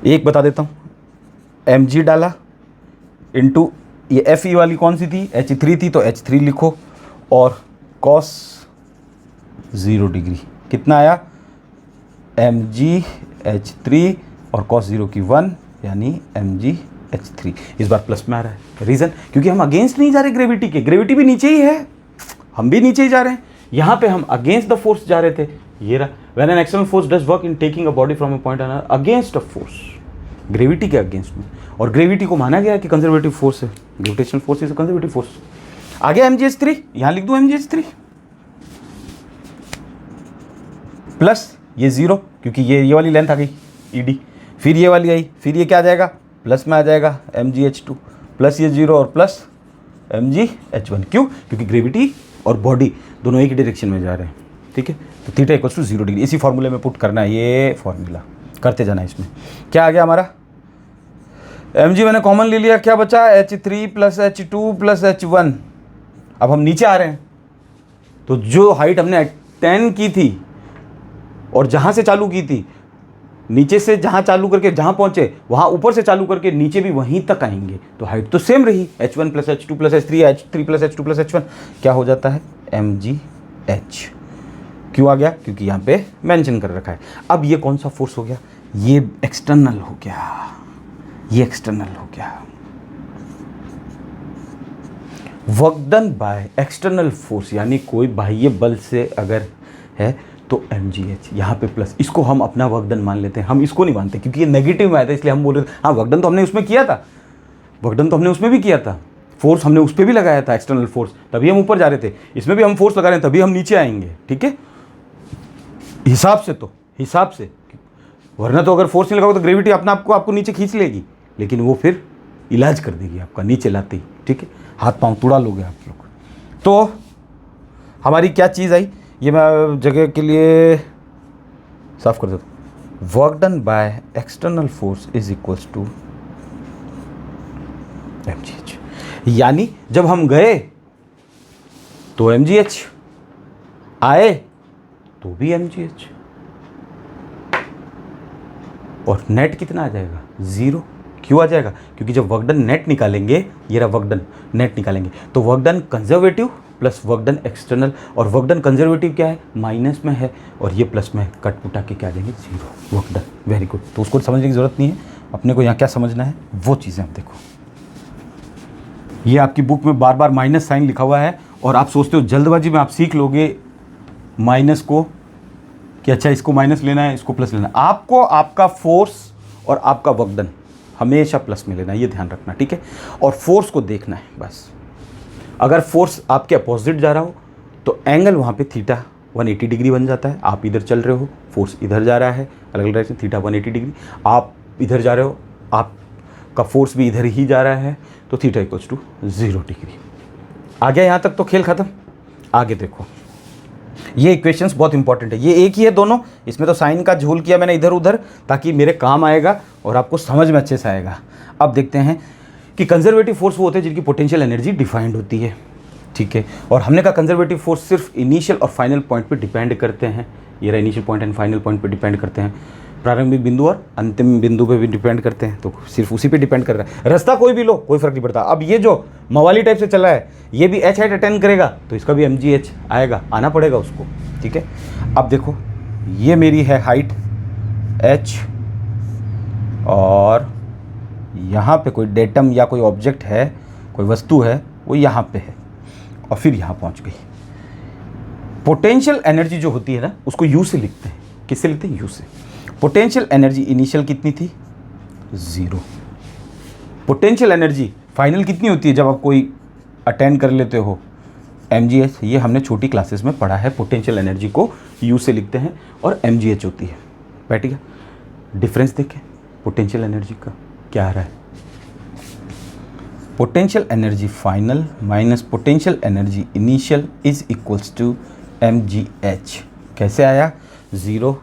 एक बता देता हूँ, एम जी डाला इंटू ये एफ ई वाली कौन सी थी, H3 थी, तो H3 लिखो, और कॉस 0 डिग्री कितना आया, एम जी H3 और कॉस 0 की 1, यानी एम जी H3। इस बार प्लस में आ रहा है, रीज़न क्योंकि हम अगेंस्ट नहीं जा रहे ग्रेविटी के, ग्रेविटी भी नीचे ही है, हम भी नीचे ही जा रहे हैं, यहाँ पे हम अगेंस्ट द फोर्स जा रहे थे, ये रहा, when an external force does work in taking a body from a point another against a force, gravity के अगेंस्ट में, और ग्रेविटी को माना गया कि कंजर्वेटिव फोर्स है, gravitational force is a conservative force. आगे mgh3, यहां लिख दूं mgh3 प्लस ये 0, क्योंकि ये वाली लेंथ आ गई ed, फिर ये वाली आई, फिर ये क्या आ जाएगा, प्लस में आ जाएगा mgh2, प्लस ये 0 और प्लस mgh1। क्यों, क्योंकि ग्रेविटी और बॉडी दोनों एक ही डायरेक्शन में जा रहे हैं, ठीक है, तो थीटा इक्वल्स टू 0 डिग्री, इसी फॉर्मूले में पुट करना है, ये फॉर्मूला करते जाना है। इसमें क्या आ गया हमारा, mg मैंने कॉमन ले लिया, क्या बचा, h3 plus h2 plus h1। अब हम नीचे आ रहे हैं, तो जो हाइट हमने 10 की थी और जहां से चालू की थी, नीचे से जहां चालू करके जहां पहुंचे वहां ऊपर से चालू करके नीचे भी वहीं तक आएंगे, तो हाइट तो सेम रही, h1 plus h2 plus h3, h3 plus h2 plus h1 क्या हो जाता है, mgh। क्यों आ गया, क्योंकि यहाँ पे मेंशन कर रखा है। अब ये कौन सा फोर्स हो गया, ये एक्सटर्नल हो गया, ये एक्सटर्नल हो गया, work done by external force, यानी कोई बाह्य बल से अगर है तो mgh, यहाँ पे प्लस, इसको हम अपना वर्क डन मान लेते हैं, हम इसको नहीं मानते क्योंकि ये नेगेटिव में आया था, इसलिए हम बोल रहे थे हाँ वर्क डन तो हमने उसमें किया था, वर्क डन तो हमने उसमें भी किया था, फोर्स हमने उस पर भी लगाया था एक्सटर्नल फोर्स, तभी हम ऊपर जा रहे थे, इसमें भी हम फोर्स लगा रहे हैं तभी हम नीचे आएंगे, ठीक है, हिसाब से, तो हिसाब से, वरना तो अगर फोर्स नहीं लगाओगे तो ग्रेविटी अपना आपको नीचे खींच लेगी, लेकिन वो फिर इलाज कर देगी आपका नीचे लाते ही, ठीक है, हाथ पांव तुड़ा लोगे आप लोग। तो हमारी क्या चीज़ आई, ये मैं जगह के लिए साफ कर देता हूँ, work done by external force is equals to mgh, यानी जब हम गए तो mgh, आए तो भी mgh, और नेट कितना आ जाएगा, 0। क्यों आ जाएगा, क्योंकि जब वर्क डन नेट निकालेंगे, ये रहा वर्क डन नेट निकालेंगे, तो work done conservative plus work done external, और वर्क डन कंजर्वेटिव क्या है, माइनस में है, और ये प्लस में है, कट पुटा के क्या आ जाएंगे, 0 वर्क डन। वेरी गुड, तो उसको समझने की जरूरत नहीं है, अपने को यहाँ क्या समझना है वो चीज़ें आप देखो। ये आपकी बुक में बार बार माइनस साइन लिखा हुआ है, और आप सोचते हो जल्दबाजी में आप सीख लोगे माइनस को कि अच्छा इसको माइनस लेना है, इसको प्लस लेना है। आपको आपका फोर्स और आपका वर्क डन हमेशा प्लस में लेना है, ये ध्यान रखना, ठीक है, और फोर्स को देखना है बस। अगर फोर्स आपके अपोजिट जा रहा हो तो एंगल वहाँ पे थीटा 180 डिग्री बन जाता है, आप इधर चल रहे हो, फोर्स इधर जा रहा है, अलग अलग डायरेक्शन, थीटा 180 डिग्री, आप इधर जा रहे हो, आपका फोर्स भी इधर ही जा रहा है, तो थीटा इक्वल्स टू 0 डिग्री। आ गया यहाँ तक तो खेल खत्म। आगे देखो, ये इक्वेशंस बहुत इंपॉर्टेंट है, ये एक ही है दोनों, इसमें तो साइन का झोल किया मैंने इधर उधर ताकि मेरे काम आएगा और आपको समझ में अच्छे से आएगा। अब देखते हैं कि कंजर्वेटिव फोर्स वो होते हैं जिनकी पोटेंशियल एनर्जी डिफाइंड होती है, ठीक है, और हमने कहा कंजर्वेटिव फोर्स सिर्फ इनिशियल और फाइनल पॉइंट पे डिपेंड करते हैं, ये रहा initial point and final point पे डिपेंड करते हैं, प्रारंभिक बिंदु और अंतिम बिंदु पे भी डिपेंड करते हैं, तो सिर्फ उसी पे डिपेंड कर रहा है, रास्ता कोई भी लो कोई फर्क नहीं पड़ता। अब ये जो मवाली टाइप से चला है, ये भी h हाइट अटेंड करेगा तो इसका भी mgh आएगा, आना पड़ेगा उसको, ठीक है। अब देखो ये मेरी है हाइट h और यहाँ पे कोई डेटम या कोई ऑब्जेक्ट है, कोई वस्तु है, वो यहाँ पे है और फिर यहाँ पहुँच गई। पोटेंशियल एनर्जी जो होती है ना, उसको यू से लिखते हैं। किससे लिखते हैं? यू से। पोटेंशियल एनर्जी इनिशियल कितनी थी? 0। पोटेंशियल एनर्जी फाइनल कितनी होती है जब आप कोई अटेंड कर लेते हो? mgh। ये हमने छोटी क्लासेस में पढ़ा है। पोटेंशियल एनर्जी को u से लिखते हैं और mgh होती है। बैठ गया? डिफरेंस देखें पोटेंशियल एनर्जी का क्या आ रहा है। Potential energy final minus potential energy initial is equals to mgh। कैसे आया? 0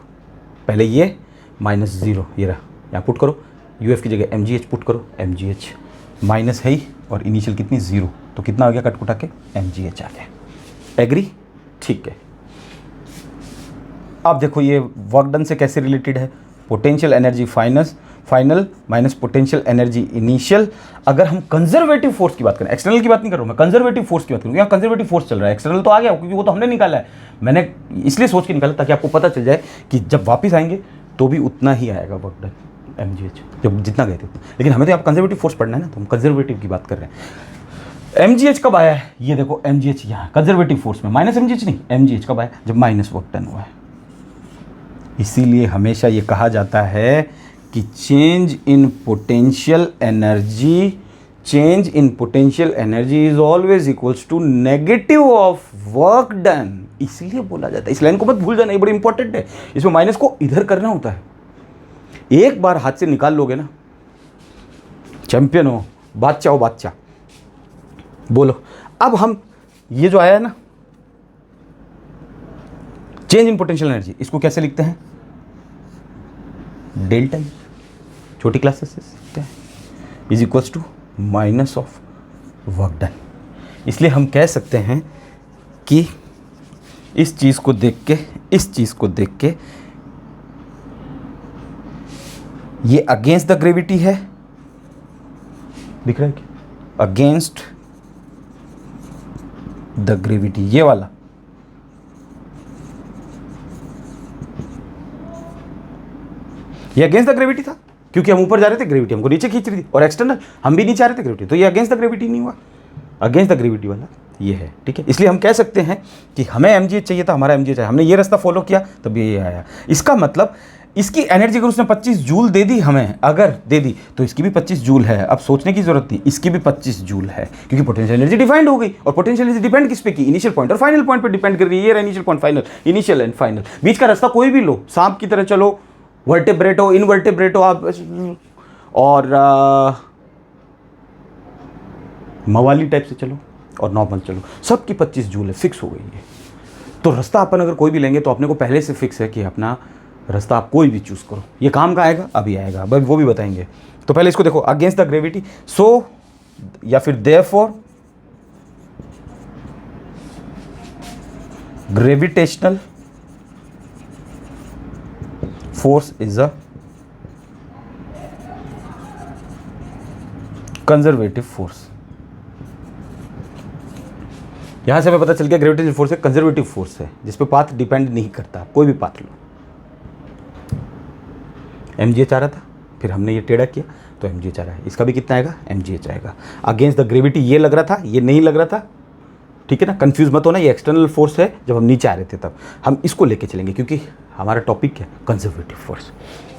पहले ये माइनस 0 ये रहा, यहाँ पुट करो, uf की जगह mgh पुट करो, mgh माइनस है ही और इनिशियल कितनी? 0। तो कितना आ गया कट कुटा के? mgh आ गया। एग्री? ठीक है। अब देखो ये वर्क डन से कैसे रिलेटेड है। Potential energy final minus potential energy initial. अगर हम कंजर्वेटिव फोर्स की बात करें, एक्सटर्नल की बात नहीं कर रहा हूं मैं, कंजर्वेटिव फोर्स की बात करूँ। यहाँ कंजर्वेटिव फोर्स चल रहा है, एक्सटर्नल तो आ गया क्योंकि वो तो हमने निकाला है। मैंने इसलिए सोच के निकाला ताकि आपको पता चल जाए कि जब वापस आएंगे तो भी उतना ही आएगा वर्क डन mgh, जब जितना गए थे। लेकिन हमें तो आप कंजर्वेटिव फोर्स पढ़ना है ना, तो हम कंजर्वेटिव की बात कर रहे हैं। mgh कब आया है? ये देखो mgh यहाँ कंजर्वेटिव फोर्स में, माइनस mgh नहीं, mgh कब आया? जब माइनस वर्क डन हुआ है। इसीलिए हमेशा ये कहा जाता है कि change in potential energy is always equals to negative of work done. इसलिए बोला जाता है, इस लाइन को मत भूल जाना, ये बड़ी इंपॉर्टेंट है। इसमें माइनस को इधर करना होता है। एक बार हाथ से निकाल लोगे ना, चैंपियन हो, बादशाह हो, बादशाह। बोलो अब हम ये जो आया है ना चेंज इन पोटेंशियल एनर्जी, इसको कैसे लिखते हैं? डेल्टा यू, छोटी क्लासेस से सीखते हैं, is equals to minus of work done. इसलिए हम कह सकते हैं कि इस चीज़ को देख के ये अगेंस्ट द ग्रेविटी है, दिख रहा है क्या? अगेंस्ट द ग्रेविटी, ये वाला ये अगेंस्ट द ग्रेविटी था क्योंकि हम ऊपर जा रहे थे, ग्रेविटी हमको नीचे खींच रही थी, और एक्सटर्नल हम भी नीचे आ रहे थे ग्रेविटी, तो ये अगेंस्ट द ग्रेविटी नहीं हुआ, अगेंस्ट द ग्रेविटी वाला ये है। ठीक है, इसलिए हम कह सकते हैं कि हमें mgh चाहिए था, हमारा mgh है, हमने ये रास्ता फॉलो किया तब ये आया। इसका मतलब इसकी एनर्जी अगर उसने 25 जूल दे दी हमें, अगर दे दी तो इसकी भी 25 जूल है। अब सोचने की जरूरत नहीं, इसकी भी 25 जूल है क्योंकि पोटेंशियल एनर्जी डिफाइंड हो गई। और पोटेंशियल एनर्जी डिपेंड किस पे की? इनिशियल पॉइंट और फाइनल पॉइंट पे डिपेंड कर रही है। ये initial point, final, initial and final, बीच का रास्ता कोई भी लो, सांप की तरह चलो, वर्टेब्रेट हो, इनवर्टेब्रेट हो आप, और मवाली टाइप से चलो और नॉर्मल चलो, सबकी 25 जूल है, फिक्स हो गई है। तो रास्ता अपन अगर कोई भी लेंगे तो अपने को पहले से फिक्स है कि अपना रास्ता आप कोई भी चूज करो। ये काम का आएगा, अभी आएगा, वो भी बताएंगे। तो पहले इसको देखो, अगेंस्ट द ग्रेविटी, सो या फिर therefore gravitational force is a conservative force. यहां से हमें पता चल गया ग्रेविटेशनल फोर्स है, कंजर्वेटिव फोर्स है, जिस पे पाथ डिपेंड नहीं करता, कोई भी पाथ लो। mgh आ रहा था, फिर हमने ये टेढ़ा किया तो mgh आ रहा है, इसका भी कितना आएगा? mgh आएगा। अगेंस्ट द ग्रेविटी ये लग रहा था, ये नहीं लग रहा था, ठीक है ना, कंफ्यूज मत होना, ये एक्सटर्नल फोर्स है, जब हम नीचे आ रहे थे तब। हम इसको लेके चलेंगे क्योंकि हमारा टॉपिक है कंजर्वेटिव फोर्स।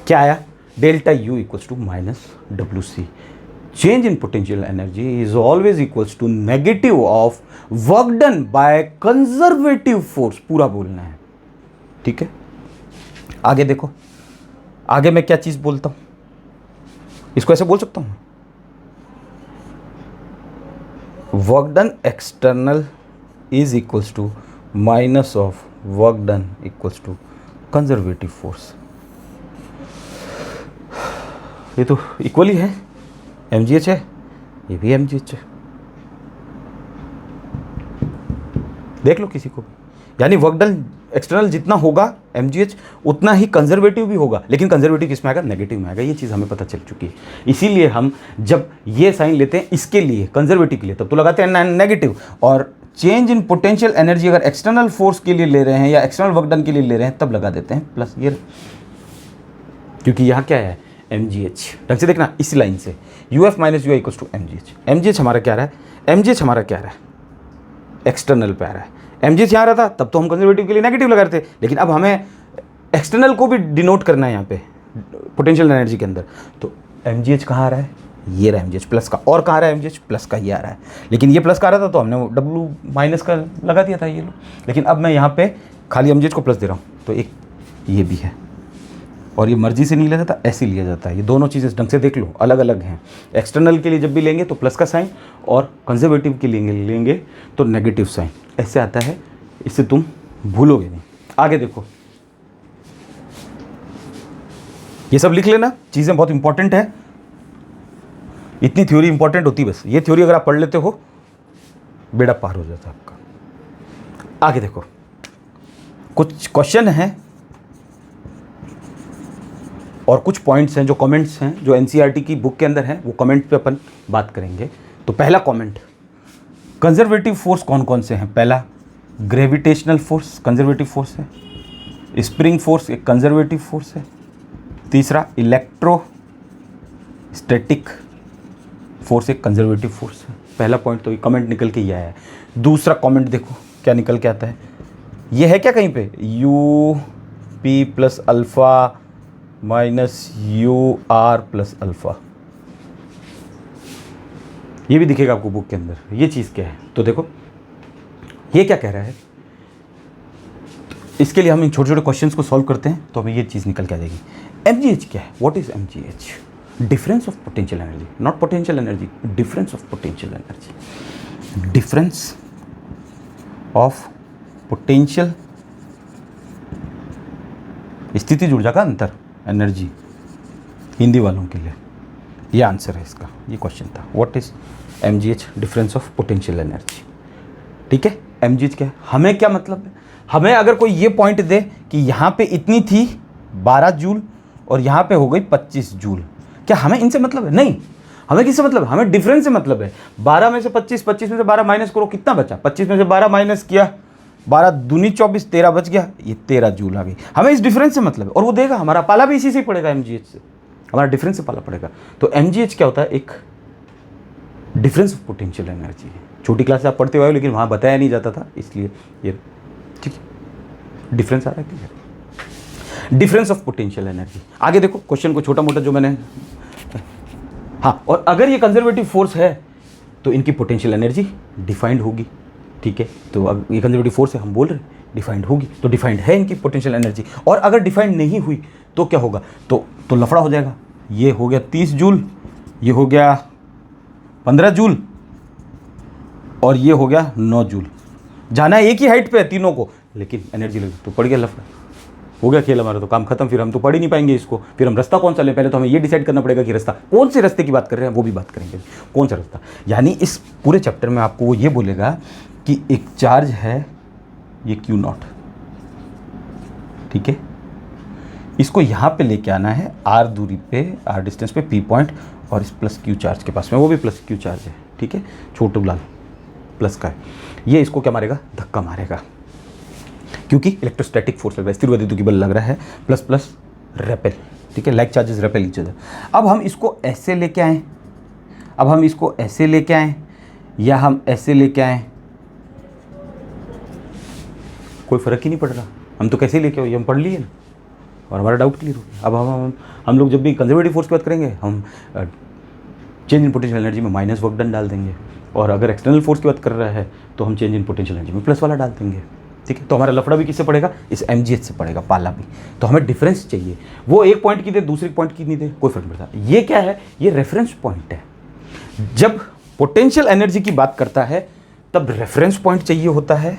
क्या आया? Delta U equals to minus W C. Change in potential energy is always equals to negative of work done by conservative force, पूरा बोलना है। ठीक है, आगे देखो, आगे मैं क्या चीज बोलता हूं, इसको ऐसे बोल सकता हूं, work done external is equals to minus of work done equals to conservative force. ये तो इक्वली है, mgh है, ये भी mgh है, देख लो किसी को भी। यानी वर्क डन एक्सटर्नल जितना होगा mgh उतना ही कंजर्वेटिव भी होगा, लेकिन कंजर्वेटिव किस में आएगा? नेगेटिव में आएगा। ये चीज़ हमें पता चल चुकी है। इसीलिए हम जब ये साइन लेते हैं इसके लिए, कंजर्वेटिव के लिए, तब तो लगाते हैं नेगेटिव। और चेंज इन पोटेंशियल एनर्जी अगर एक्सटर्नल फोर्स के लिए ले रहे हैं या एक्सटर्नल वर्क डन के लिए ले रहे हैं तब लगा देते हैं प्लस ये, क्योंकि यहाँ क्या है? mgh। ढंग से देखना इसी लाइन से, uf minus U equals to mgh। mgh हमारा क्या रहा है, mgh हमारा क्या रहा है, एक्सटर्नल पे आ रहा है। mgh यहाँ रहा था तब तो हम कंजर्वेटिव के लिए नेगेटिव लगा रहे थे, लेकिन अब हमें एक्सटर्नल को भी डिनोट करना है यहाँ पे पोटेंशियल एनर्जी के अंदर। तो mgh कहाँ आ रहा है, ये रहा mgh प्लस का, और कहाँ रहा है mgh प्लस का, ये आ रहा है। लेकिन ये प्लस का आ रहा था तो हमने वो w माइनस का लगा दिया था ये लो, लेकिन अब मैं यहाँ पे खाली mgh को प्लस दे रहा हूँ, तो एक ये भी है, और ये मर्जी से नहीं लिया जाता, ऐसे लिया जाता है। ये दोनों चीज़ें ढंग से देख लो अलग अलग हैं। एक्सटर्नल के लिए जब भी लेंगे तो प्लस का साइन, और कंजर्वेटिव के लिए लेंगे तो नेगेटिव साइन, ऐसे आता है। इससे तुम भूलोगे नहीं। आगे देखो, ये सब लिख लेना, चीज़ें बहुत इंपॉर्टेंट है। इतनी थ्योरी इंपॉर्टेंट होती बस, ये थ्योरी अगर आप पढ़ लेते हो बेड़ा पार हो जाता आपका। आगे देखो, कुछ क्वेश्चन हैं और कुछ पॉइंट्स हैं जो कमेंट्स हैं जो एनसीईआरटी की बुक के अंदर हैं, वो कमेंट पे अपन बात करेंगे। तो पहला कमेंट, कंजर्वेटिव फोर्स कौन कौन से हैं। पहला ग्रेविटेशनल फोर्स कंजर्वेटिव फोर्स है, स्प्रिंग फोर्स एक कंजर्वेटिव फोर्स है, तीसरा इलेक्ट्रोस्टैटिक फोर्स एक कंजर्वेटिव फोर्स है। पहला पॉइंट तो ये कमेंट निकल के ही आया है। दूसरा कमेंट देखो क्या निकल के आता है, ये है क्या कहीं पे, U P plus alpha minus U R plus alpha, ये भी दिखेगा आपको बुक के अंदर। ये चीज़ क्या है, तो देखो ये क्या कह रहा है। इसके लिए हम इन छोटे छोटे क्वेश्चंस को सॉल्व करते हैं तो हमें ये चीज़ निकल के आ जाएगी। mgh क्या है, what is mgh, difference of potential energy, not potential energy, difference of potential energy, difference of potential, स्थिति ऊर्जा का अंतर, एनर्जी, हिंदी वालों के लिए ये आंसर है इसका। ये क्वेश्चन था, what is mgh, difference of potential energy. ठीक है, mgh क्या है, हमें क्या मतलब है। हमें अगर कोई ये पॉइंट दे कि यहाँ पे इतनी थी 12 जूल और यहाँ पे हो गई 25 जूल, क्या हमें इनसे मतलब है, नहीं। हमें किससे मतलब है, हमें डिफरेंस से मतलब है। 12 में से 25, 25 में से 12 माइनस करो, कितना बचा, 25 में से 12 माइनस किया, 12 दूनी 24, 13 बच गया, ये 13 जूल आ गई। हमें इस डिफरेंस से मतलब है, और वो देगा हमारा पाला भी इसी से ही पड़ेगा, mgh से, हमारा डिफरेंस से पाला पड़ेगा। तो mgh क्या होता है, एक डिफरेंस ऑफ पोटेंशियल एनर्जी है। छोटी क्लास से आप पढ़ते हुए, लेकिन वहाँ बताया नहीं जाता था, इसलिए ये ठीक है, डिफरेंस आ रहा है clear, difference of potential energy. आगे देखो क्वेश्चन को छोटा मोटा जो मैंने, हाँ, और अगर ये कंजर्वेटिव फोर्स है तो इनकी पोटेंशियल एनर्जी डिफाइंड होगी। ठीक है, तो अब ये कंजर्वेटिव फोर्स है, हम बोल रहे हैं डिफाइंड होगी, तो डिफाइंड है इनकी पोटेंशियल एनर्जी। और अगर डिफाइंड नहीं हुई तो क्या होगा, तो लफड़ा हो जाएगा। ये हो गया 30 जूल, ये हो गया 15 जूल, और ये हो गया 9 जूल। जाना है एक ही हाइट पे है तीनों को, लेकिन एनर्जी लगी तो पड़ गया लफड़ा, हो गया खेल हमारा, तो काम खत्म। फिर हम तो पढ़ ही नहीं पाएंगे इसको, फिर हम रास्ता कौन सा लें। पहले तो हमें ये डिसाइड करना पड़ेगा कि रास्ता कौन से रास्ते की बात कर रहे हैं, वो भी बात करेंगे कौन सा रास्ता। यानी इस पूरे चैप्टर में आपको वो ये बोलेगा कि एक चार्ज है ये Q0, ठीक है, इसको यहाँ पे लेके आना है R दूरी पे, R डिस्टेंस पे P पॉइंट, और इस प्लस Q चार्ज के पास में, वो भी प्लस Q चार्ज है। ठीक है, छोटू लाल प्लस का है, ये इसको क्या मारेगा, धक्का मारेगा, क्योंकि इलेक्ट्रोस्टैटिक फोर्स लग रहा है, स्थिर वैद्युतिक बल लग रहा है, प्लस प्लस रेपेल। ठीक है, like charges repel each other. अब हम इसको ऐसे लेके आएँ, अब हम इसको ऐसे लेके आएँ या हम ऐसे लेके आएँ, कोई फ़र्क ही नहीं पड़ रहा, हम तो कैसे लेके आए, हम पढ़ लिए ना, और हमारा डाउट क्लियर हो गया। अब हम लोग जब भी कंजर्वेटिव फोर्स की बात करेंगे, हम चेंज इन पोटेंशियल एनर्जी में माइनस वर्क डन डाल देंगे, और अगर एक्सटर्नल फोर्स की बात कर रहा है तो हम चेंज इन पोटेंशियल एनर्जी में प्लस वाला डाल देंगे। ठीक है, तो हमारा लफड़ा भी किससे पड़ेगा, इस mgh से पड़ेगा, पाला भी। तो हमें डिफरेंस चाहिए, वो एक पॉइंट की दे, दूसरे पॉइंट की नहीं दे, कोई फर्क नहीं पड़ता। ये क्या है, ये रेफरेंस पॉइंट है। जब पोटेंशियल एनर्जी की बात करता है तब रेफरेंस पॉइंट चाहिए होता है।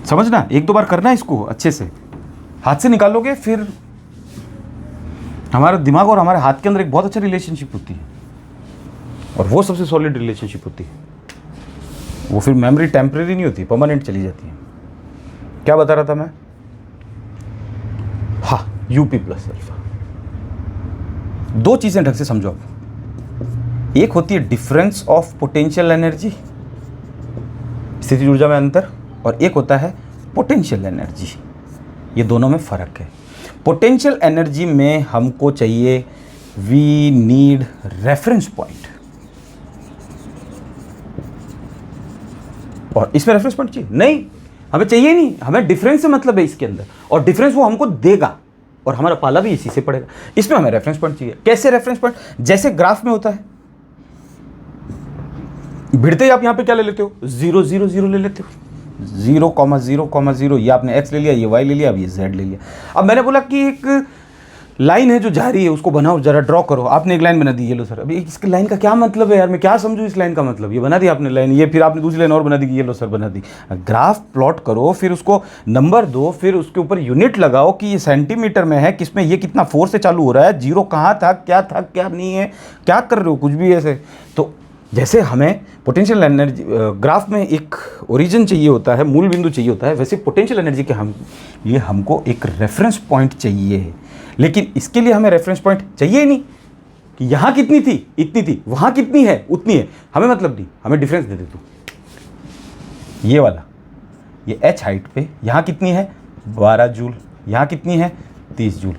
समझना, एक दो बार करना इसको अच्छे से, हाथ से निकालोगे फिर हमारा दिमाग और हमारे हाथ के अंदर एक बहुत अच्छा रिलेशनशिप होती है, और वो सबसे सॉलिड रिलेशनशिप होती है। वो फिर मेमोरी टेम्परेरी नहीं होती, परमानेंट चली जाती है। क्या बता रहा था मैं, हाँ, यूपी प्लस अल्फा। दो चीजें ढंग से समझो आप, एक होती है डिफरेंस ऑफ पोटेंशियल एनर्जी, स्थितिज ऊर्जा में अंतर, और एक होता है पोटेंशियल एनर्जी। ये दोनों में फ़र्क है। पोटेंशियल एनर्जी में हमको चाहिए, वी नीड रेफरेंस पॉइंट, और इसमें रेफरेंस पॉइंट चाहिए नहीं, हमें चाहिए नहीं, हमें डिफरेंस से मतलब है इसके अंदर, और डिफरेंस वो हमको देगा और हमारा पाला भी इसी से पड़ेगा। इसमें हमें रेफरेंस पॉइंट चाहिए। कैसे रेफरेंस पॉइंट? जैसे ग्राफ में होता है, भिड़ते ही आप यहां पे क्या ले लेते हो, 0 0 0 ले लेते हो, 0,0,0, ये आपने x ले लिया, ये y ले लिया, अब ये z ले लिया। अब मैंने बोला कि एक लाइन है जो जा रही है, उसको बनाओ, जरा ड्रॉ करो। आपने एक लाइन बना दी, ये लो सर, अभी इसकी लाइन का क्या मतलब है यार, मैं क्या समझूं इस लाइन का मतलब, ये बना दी आपने लाइन, ये फिर आपने दूसरी लाइन और बना दी, ये लो सर बना दी। ग्राफ प्लॉट करो, फिर उसको नंबर दो, फिर उसके ऊपर यूनिट लगाओ कि ये सेंटीमीटर में है, किसमें ये कितना फोर्स से चालू हो रहा है, जीरो कहाँ था क्या नहीं है, क्या कर रहे हो, कुछ भी ऐसे। तो जैसे हमें पोटेंशियल एनर्जी ग्राफ में एक ओरिजिन चाहिए होता है, मूल बिंदु चाहिए होता है, वैसे पोटेंशियल एनर्जी के हमको एक रेफरेंस पॉइंट चाहिए। लेकिन इसके लिए हमें रेफरेंस पॉइंट चाहिए ही नहीं कि यहाँ कितनी थी इतनी थी, वहाँ कितनी है उतनी है, हमें मतलब नहीं, हमें डिफरेंस दे दे तू। ये वाला, ये h हाइट पे यहाँ कितनी है 12 जूल, यहाँ कितनी है 30 जूल,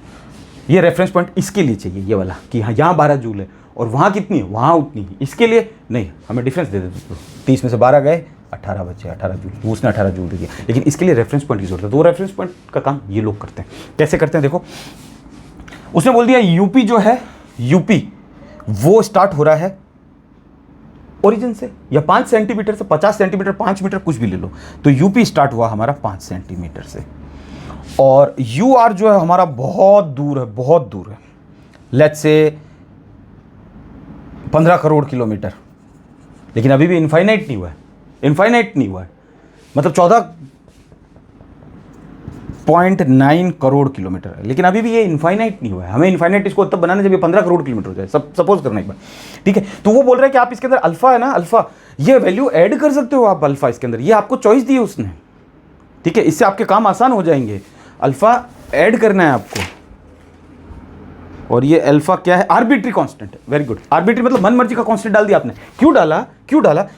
ये रेफरेंस पॉइंट इसके लिए चाहिए, ये वाला कि हाँ यहाँ 12 जूल है और वहाँ कितनी है, वहाँ उतनी है। इसके लिए नहीं, हमें डिफरेंस दे दे तू। 30 में से 12 गए, 18 बचे, 18 जूल, उसने 18 जूल दिया। लेकिन इसके लिए रेफरेंस पॉइंट की जरूरत है, तो वो रेफरेंस पॉइंट का काम ये लोग करते हैं। कैसे करते हैं देखो, उसने बोल दिया यूपी जो है, यूपी वो स्टार्ट हो रहा है ओरिजिन से, या 5 सेंटीमीटर से, 50 सेंटीमीटर, 5 मीटर, कुछ भी ले लो, तो यूपी स्टार्ट हुआ हमारा 5 सेंटीमीटर से, और यू आर जो है हमारा बहुत दूर है, बहुत दूर है, लेट्स से 15 करोड़ किलोमीटर। लेकिन अभी भी इनफाइनाइट नहीं हुआ है, इनफाइनाइट नहीं हुआ है, मतलब 14.9 करोड़ किलोमीटर है, लेकिन अभी भी ये इनफाइनाइट नहीं हुआ है। हमें इनफाइनाइट इसको तब बनाना जब ये 15 करोड़ किलोमीटर हो जाए, सपोज करना एक बार, ठीक है। तो वो बोल रहा है कि आप इसके अंदर अल्फा है ना, अल्फा ये वैल्यू ऐड कर सकते हो आप अल्फा इसके अंदर, ये आपको चॉइस दी है उसने, ठीक है, इससे आपके काम आसान हो जाएंगे। अल्फा ऐड करना है आपको, और ये अल्फा क्या है, आर्बिट्री कांस्टेंट है। वेरी गुड, आर्बिट्री मतलब मन मर्जी का कांस्टेंट डाल दिया आपने। क्यों डाला,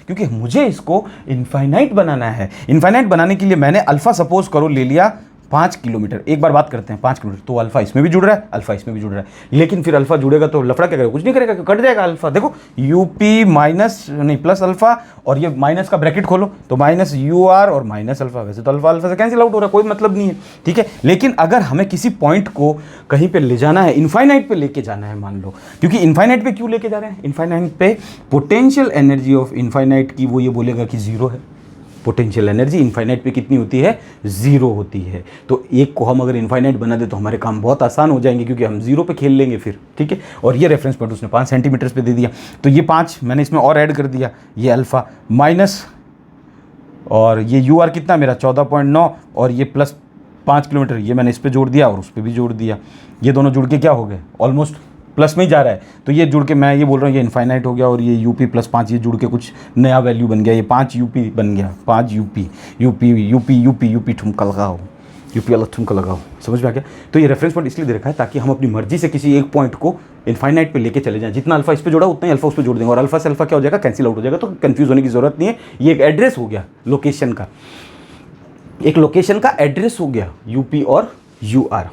क्योंकि मुझे इसको इनफाइनाइट बनाना है। इनफाइनाइट बनाने के लिए मैंने अल्फा सपोज करो ले लिया 5 किलोमीटर। एक बार बात करते हैं 5 किलोमीटर, तो अल्फा इसमें भी जुड़ रहा है, अल्फा इसमें भी जुड़ रहा है, लेकिन फिर अल्फा जुड़ेगा तो लफड़ा क्या करेगा, कुछ नहीं करेगा, कट जाएगा अल्फा। देखो यूपी माइनस नहीं प्लस अल्फा, और ये माइनस का ब्रैकेट खोलो तो माइनस यू आर और माइनस अल्फा, वैसे तो अल्फा अल्फा से कैंसिल आउट हो रहा है, कोई मतलब नहीं है, ठीक है। लेकिन अगर हमें किसी पॉइंट को कहीं पे ले जाना है, इनफाइनाइट पे लेके जाना है मान लो, क्योंकि इनफाइनाइट पे क्यों लेके जा रहे हैं, इनफाइनाइट पे पोटेंशियल एनर्जी ऑफ इनफाइनाइट की वो ये बोलेगा कि 0 है। पोटेंशियल एनर्जी इनफाइनाइट पे कितनी होती है, 0 होती है। तो एक को हम अगर इनफाइनाइट बना दे तो हमारे काम बहुत आसान हो जाएंगे, क्योंकि हम 0 पे खेल लेंगे फिर, ठीक है। और ये रेफरेंस पॉइंट उसने 5 सेंटीमीटर पे दे दिया, तो ये 5 मैंने इसमें और ऐड कर दिया, ये अल्फा माइनस, और ये यू आर कितना मेरा 14.9, और ये प्लस 5 किलोमीटर, ये मैंने इस पर जोड़ दिया और उस पर भी जोड़ दिया, ये दोनों जुड़ के क्या हो गए, ऑलमोस्ट प्लस में ही जा रहा है। तो ये जुड़ के मैं ये बोल रहा हूँ ये इनफाइनाइट हो गया, और ये यूपी प्लस 5 ये जुड़ के कुछ नया वैल्यू बन गया, ये 5 यूपी बन गया, 5 यूपी ठुमका लगाओ, यूपी अलग ठुमका लगाओ, समझ में आ गया। तो ये रेफरेंस पॉइंट इसलिए दे रखा है ताकि हम अपनी मर्जी से किसी एक पॉइंट को इनफाइनाइट पे लेके चले जाएं। जितना अल्फा इस पे जोड़ा उतना ही अल्फा उस पे जोड़ देंगे, और अल्फा से अल्फा क्या हो जाएगा, कैंसिल आउट हो जाएगा। तो कंफ्यूज होने की जरूरत नहीं है, ये एक एड्रेस हो गया लोकेशन का, एक लोकेशन का एड्रेस हो गया यूपी और यू आर।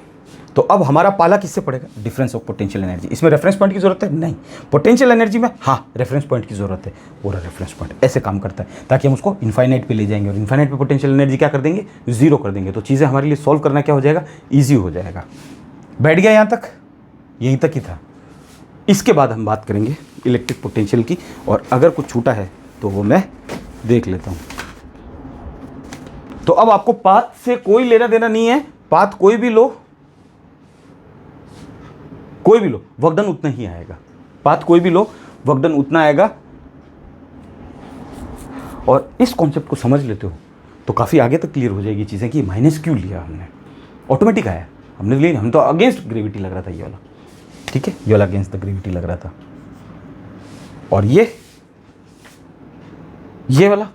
तो अब हमारा पाला किससे पड़ेगा, डिफरेंस ऑफ पोटेंशियल एनर्जी। इसमें रेफरेंस पॉइंट की जरूरत है नहीं, पोटेंशियल एनर्जी में हाँ रेफरेंस पॉइंट की जरूरत है। पूरा रेफरेंस पॉइंट ऐसे काम करता है ताकि हम उसको इनफाइनाइट पे ले जाएंगे, और इनफाइनाइट पे पोटेंशियल एनर्जी क्या कर देंगे, 0 कर देंगे। तो चीज़ें हमारे लिए सॉल्व करना क्या हो जाएगा, ईजी हो जाएगा। बैठ गया यहाँ तक, यहीं तक ही था। इसके बाद हम बात करेंगे इलेक्ट्रिक पोटेंशियल की, और अगर कुछ छूटा है तो वो मैं देख लेता हूँ। तो अब आपको पाथ से कोई लेना देना नहीं है, पाथ कोई भी लो, वर्क डन उतना ही आएगा। पाथ कोई भी लो, वर्क डन उतना आएगा। और इस कॉन्सेप्ट को समझ लेते हो तो काफ़ी आगे तक क्लियर हो जाएगी चीज़ें कि माइनस क्यों लिया हमने, ऑटोमेटिक आया हमने लिया, हम तो अगेंस्ट ग्रेविटी लग रहा था ये वाला, ठीक है, ये वाला अगेंस्ट द ग्रेविटी लग रहा था। और ये वाला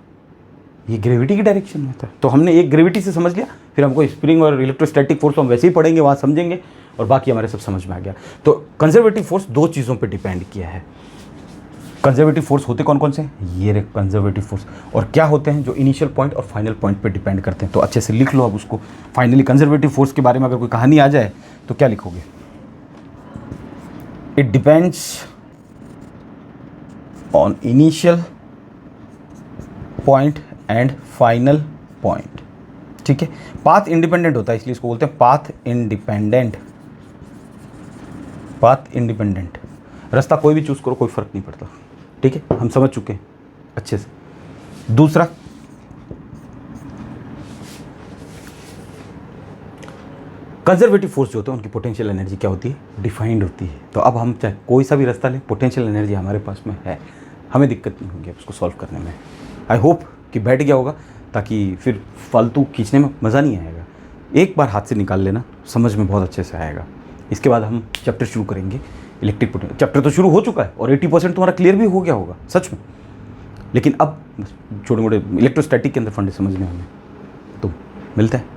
ये ग्रेविटी की डायरेक्शन में था। तो हमने एक ग्रेविटी से समझ लिया, फिर हमको स्प्रिंग और इलेक्ट्रोस्टैटिक फोर्स हम वैसे ही पढ़ेंगे, वहाँ समझेंगे, और बाकी हमारे सब समझ में आ गया। तो कंजर्वेटिव फोर्स 2 चीज़ों पे डिपेंड किया है, कंजर्वेटिव फोर्स होते कौन कौन से हैं? ये रे कंजर्वेटिव फोर्स। और क्या होते हैं? जो इनिशियल पॉइंट और फाइनल पॉइंट पे डिपेंड करते हैं। तो अच्छे से लिख लो अब उसको। फाइनली कंजर्वेटिव फोर्स के बारे में अगर कोई कहानी आ जाए तो क्या लिखोगे? It depends on initial point and final point. ठीक है, पाथ इंडिपेंडेंट होता है, इसलिए इसको बोलते हैं पाथ इंडिपेंडेंट। पाथ इंडिपेंडेंट, रास्ता कोई भी चूज करो, कोई फर्क नहीं पड़ता। ठीक है, हम समझ चुके हैं अच्छे से। दूसरा, कंजर्वेटिव फोर्स जो होते हैं उनकी पोटेंशियल एनर्जी क्या होती है? डिफाइंड होती है। तो अब हम चाहे कोई सा भी रास्ता लें, पोटेंशियल एनर्जी हमारे पास में है, हमें दिक्कत नहीं होगी उसको सॉल्व करने में। आई होप कि बैठ गया होगा, ताकि फिर फालतू खींचने में मज़ा नहीं आएगा। एक बार हाथ से निकाल लेना, समझ में बहुत अच्छे से आएगा। इसके बाद हम चैप्टर शुरू करेंगे इलेक्ट्रिक पोटेंशियल। चैप्टर तो शुरू हो चुका है और 80% तुम्हारा क्लियर भी हो गया होगा सच में, लेकिन अब छोटे मोटे इलेक्ट्रोस्टैटिक के अंदर फंडे समझने हमें। तो मिलते हैं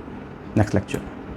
नेक्स्ट लेक्चर।